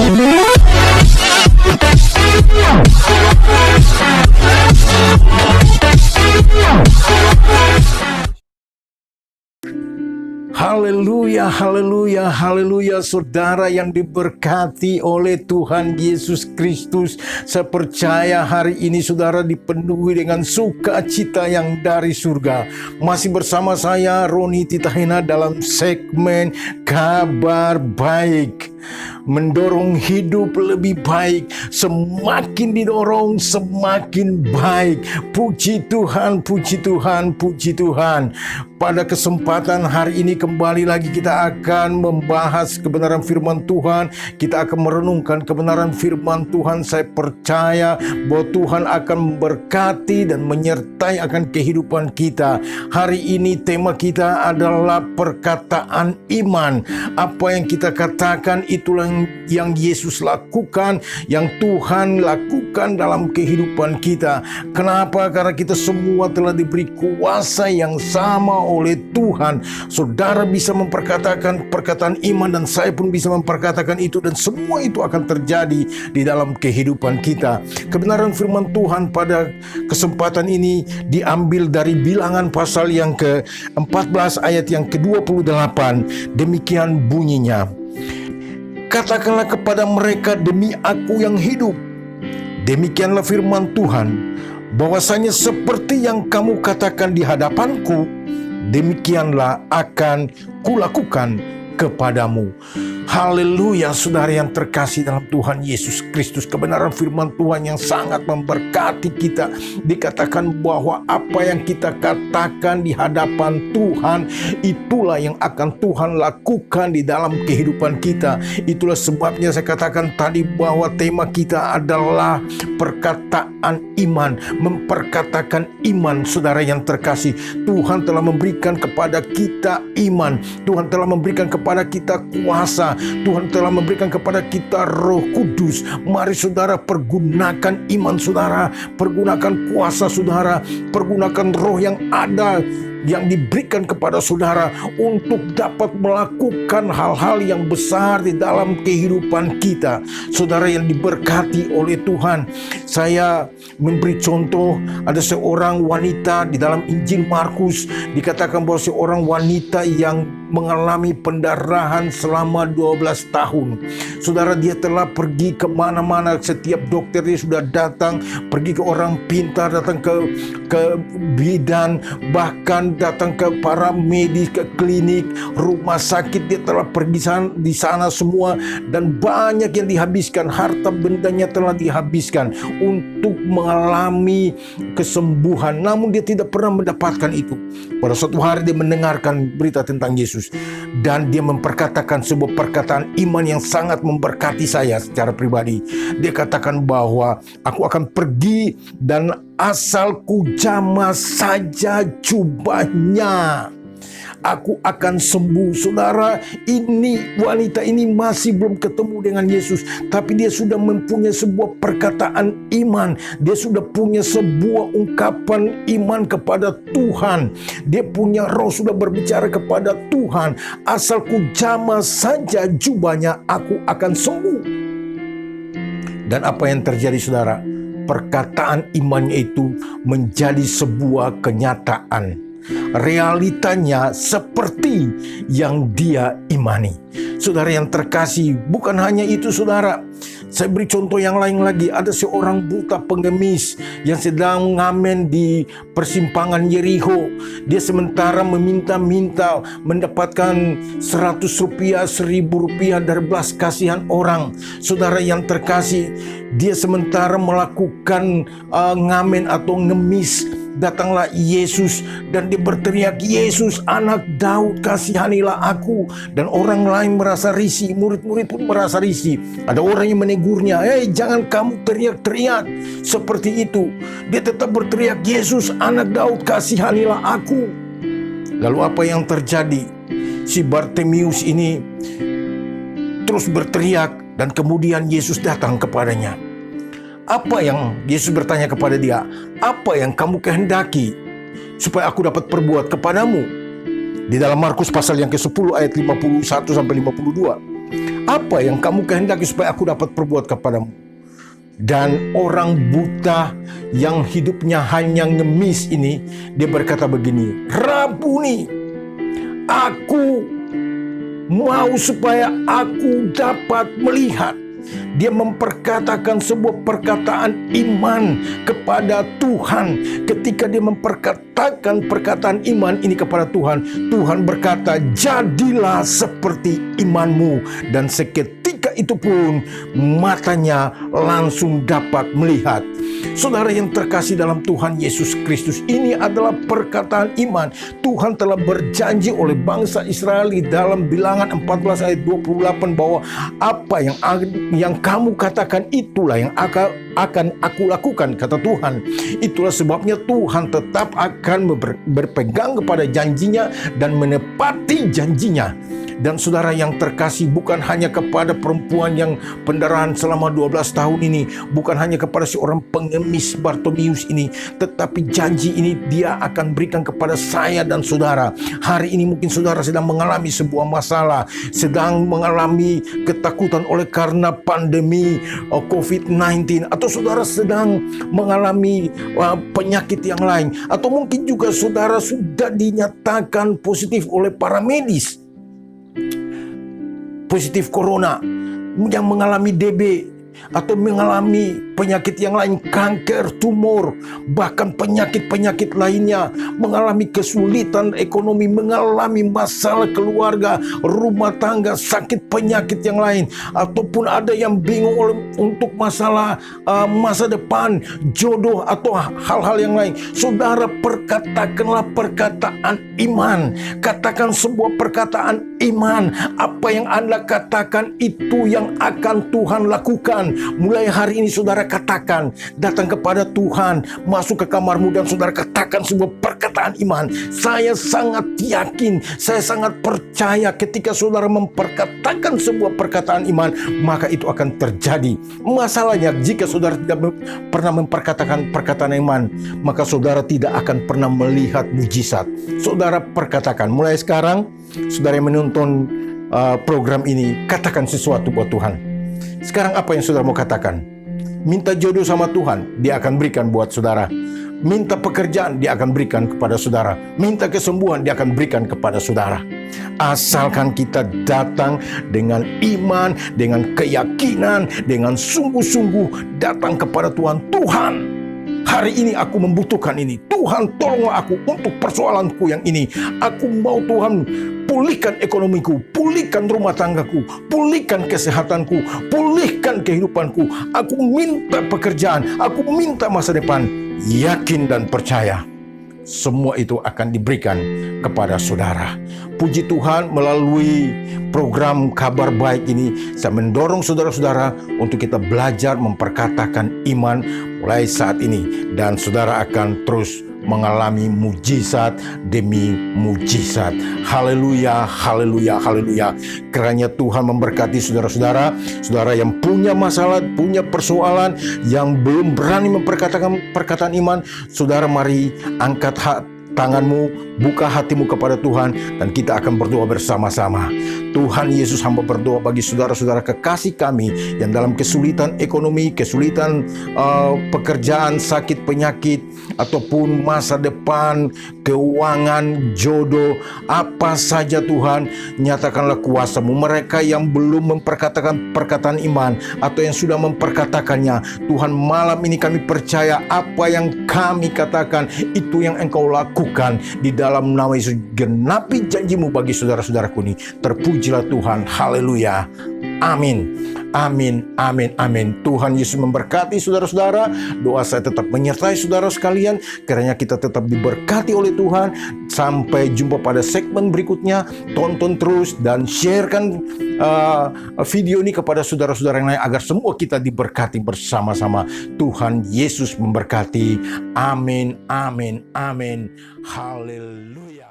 Haleluya, haleluya, haleluya. Saudara yang diberkati oleh Tuhan Yesus Kristus, saya percaya hari ini saudara dipenuhi dengan sukacita yang dari surga. Masih bersama saya Roni Titahena dalam segmen Kabar Baik. Mendorong hidup lebih baik, semakin didorong semakin baik. Puji Tuhan, puji Tuhan, puji Tuhan. Pada kesempatan hari ini kembali lagi kita akan membahas kebenaran firman Tuhan. Kita akan merenungkan kebenaran firman Tuhan. Saya percaya bahwa Tuhan akan memberkati dan menyertai akan kehidupan kita. Hari ini tema kita adalah perkataan iman. Apa yang kita katakan itulah yang Yesus lakukan, yang Tuhan lakukan dalam kehidupan kita. Kenapa? Karena kita semua telah diberi kuasa yang sama oleh Tuhan. Saudara bisa memperkatakan perkataan iman dan saya pun bisa memperkatakan itu, dan semua itu akan terjadi di dalam kehidupan kita. Kebenaran firman Tuhan pada kesempatan ini diambil dari Bilangan pasal yang ke-14 ayat yang ke-28. Demikian bunyinya. Katakanlah kepada mereka, demi Aku yang hidup, demikianlah firman Tuhan, bahwasanya seperti yang kamu katakan di hadapanku, demikianlah akan Kulakukan kepadamu. Haleluya, saudara yang terkasih dalam Tuhan Yesus Kristus. Kebenaran firman Tuhan yang sangat memberkati kita. Dikatakan bahwa apa yang kita katakan di hadapan Tuhan, itulah yang akan Tuhan lakukan di dalam kehidupan kita. Itulah sebabnya saya katakan tadi bahwa tema kita adalah perkataan iman. Memperkatakan iman, saudara yang terkasih. Tuhan telah memberikan kepada kita iman. Tuhan telah memberikan kepada kita kuasa. Tuhan telah memberikan kepada kita Roh Kudus. Mari saudara pergunakan iman saudara, pergunakan kuasa saudara, pergunakan roh yang ada, yang diberikan kepada saudara untuk dapat melakukan hal-hal yang besar di dalam kehidupan kita. Saudara yang diberkati oleh Tuhan, saya memberi contoh, ada seorang wanita di dalam Injil Markus, dikatakan bahwa seorang wanita yang mengalami pendarahan selama 12 tahun. Saudara, dia telah pergi kemana-mana, setiap dokter dia sudah datang, pergi ke orang pintar, datang ke bidan, bahkan datang ke para medis, ke klinik, rumah sakit. Dia telah pergi di sana semua, dan banyak yang dihabiskan, harta bendanya telah dihabiskan untuk mengalami kesembuhan. Namun dia tidak pernah mendapatkan itu. Pada suatu hari dia mendengarkan berita tentang Yesus, dan dia memperkatakan sebuah perkataan iman yang sangat memberkati saya secara pribadi. Dia katakan bahwa aku akan pergi dan asal ku jamah saja jubahnya, aku akan sembuh. Saudara, ini wanita ini masih belum ketemu dengan Yesus, tapi dia sudah mempunyai sebuah perkataan iman. Dia sudah punya sebuah ungkapan iman kepada Tuhan. Dia punya roh sudah berbicara kepada Tuhan, asal ku jamah saja jubahnya, aku akan sembuh. Dan apa yang terjadi saudara? Perkataan imannya itu menjadi sebuah kenyataan. Realitanya seperti yang dia imani. Saudara yang terkasih, bukan hanya itu saudara. Saya beri contoh yang lain lagi. Ada seorang buta pengemis yang sedang ngamen di persimpangan Yerikho. Dia sementara meminta-minta mendapatkan 100 rupiah, 1000 rupiah dari belas kasihan orang. Saudara yang terkasih, dia sementara melakukan ngamen atau ngemis. Datanglah Yesus dan dia berteriak, "Yesus, anak Daud, kasihanilah aku." Dan orang lain merasa risih, murid-murid pun merasa risih. Ada orang yang menegurnya, "Hei, jangan kamu teriak-teriak seperti itu." Dia tetap berteriak, "Yesus, anak Daud, kasihanilah aku." Lalu apa yang terjadi? Si Bartimius ini terus berteriak, dan kemudian Yesus datang kepadanya. Apa yang Yesus bertanya kepada dia? Apa yang kamu kehendaki supaya aku dapat perbuat kepadamu? Di dalam Markus pasal yang ke-10 ayat 51 sampai 52. Apa yang kamu kehendaki supaya aku dapat perbuat kepadamu? Dan orang buta yang hidupnya hanya ngemis ini, dia berkata begini, Rabuni, aku mau supaya aku dapat melihat. Dia memperkatakan sebuah perkataan iman kepada Tuhan. Ketika dia memperkatakan perkataan iman ini kepada Tuhan, Tuhan berkata, jadilah seperti imanmu. Dan seketika itu pun matanya langsung dapat melihat. Saudara yang terkasih dalam Tuhan Yesus Kristus, ini adalah perkataan iman. Tuhan telah berjanji oleh bangsa Israel di dalam Bilangan 14 ayat 28 bahwa apa yang kamu katakan itulah yang akan aku lakukan, kata Tuhan. Itulah sebabnya Tuhan tetap akan berpegang kepada janjinya dan menepati janjinya. Dan saudara yang terkasih, bukan hanya kepada perempuan yang pendarahan selama 12 tahun ini, bukan hanya kepada seorang pengemis Bartomius ini, tetapi janji ini dia akan berikan kepada saya dan saudara. Hari ini mungkin saudara sedang mengalami sebuah masalah, sedang mengalami ketakutan oleh karena pandemi COVID-19, atau saudara sedang mengalami penyakit yang lain, atau mungkin juga saudara sudah dinyatakan positif oleh para medis, positif corona, yang mengalami DB atau mengalami penyakit yang lain, kanker, tumor, bahkan penyakit-penyakit lainnya, mengalami kesulitan ekonomi, mengalami masalah keluarga, rumah tangga, sakit penyakit yang lain, ataupun ada yang bingung untuk masalah masa depan, jodoh, atau hal-hal yang lain. Saudara, perkatakanlah perkataan iman. Katakan sebuah perkataan iman. Apa yang Anda katakan itu yang akan Tuhan lakukan. Mulai hari ini saudara katakan, datang kepada Tuhan, masuk ke kamarmu dan saudara katakan sebuah perkataan iman. Saya sangat yakin, saya sangat percaya ketika saudara memperkatakan sebuah perkataan iman, maka itu akan terjadi. Masalahnya jika saudara tidak pernah memperkatakan perkataan iman, maka saudara tidak akan pernah melihat mujizat. Saudara perkatakan, mulai sekarang saudara yang menonton program ini, katakan sesuatu buat Tuhan. Sekarang apa yang saudara mau katakan? Minta jodoh sama Tuhan, dia akan berikan buat saudara. Minta pekerjaan, dia akan berikan kepada saudara. Minta kesembuhan, dia akan berikan kepada saudara. Asalkan kita datang dengan iman, dengan keyakinan, dengan sungguh-sungguh datang kepada Tuhan. Tuhan, hari ini aku membutuhkan ini. Tuhan, tolonglah aku untuk persoalanku yang ini. Aku mau Tuhan pulihkan ekonomiku, pulihkan rumah tanggaku, pulihkan kesehatanku, pulihkan kehidupanku. Aku minta pekerjaan, aku minta masa depan. Yakin dan percaya, semua itu akan diberikan kepada saudara. Puji Tuhan, melalui program Kabar Baik ini, saya mendorong saudara-saudara untuk kita belajar memperkatakan iman mulai saat ini. Dan saudara akan terus mengalami mujizat demi mujizat. Haleluya, haleluya, haleluya. Kiranya Tuhan memberkati saudara-saudara, saudara yang punya masalah, punya persoalan, yang belum berani memperkatakan perkataan iman. Saudara, mari angkat tanganmu, buka hatimu kepada Tuhan, dan kita akan berdoa bersama-sama. Tuhan Yesus, hamba berdoa bagi saudara-saudara kekasih kami yang dalam kesulitan ekonomi, kesulitan pekerjaan, sakit penyakit, ataupun masa depan, keuangan, jodoh, apa saja Tuhan, nyatakanlah kuasa-Mu. Mereka yang belum memperkatakan perkataan iman atau yang sudah memperkatakannya, Tuhan, malam ini kami percaya apa yang kami katakan itu yang Engkau lakukan di dalam nama Yesus. Genapi janji-Mu bagi saudara-saudaraku ini. Terpujilah Tuhan. Haleluya. Amin. Amin, amin, amin. Tuhan Yesus memberkati saudara-saudara. Doa saya tetap menyertai saudara sekalian. Kiranya kita tetap diberkati oleh Tuhan. Sampai jumpa pada segmen berikutnya. Tonton terus dan sharekan video ini kepada saudara-saudara yang lain agar semua kita diberkati bersama-sama. Tuhan Yesus memberkati. Amin, amin, amin. Haleluya.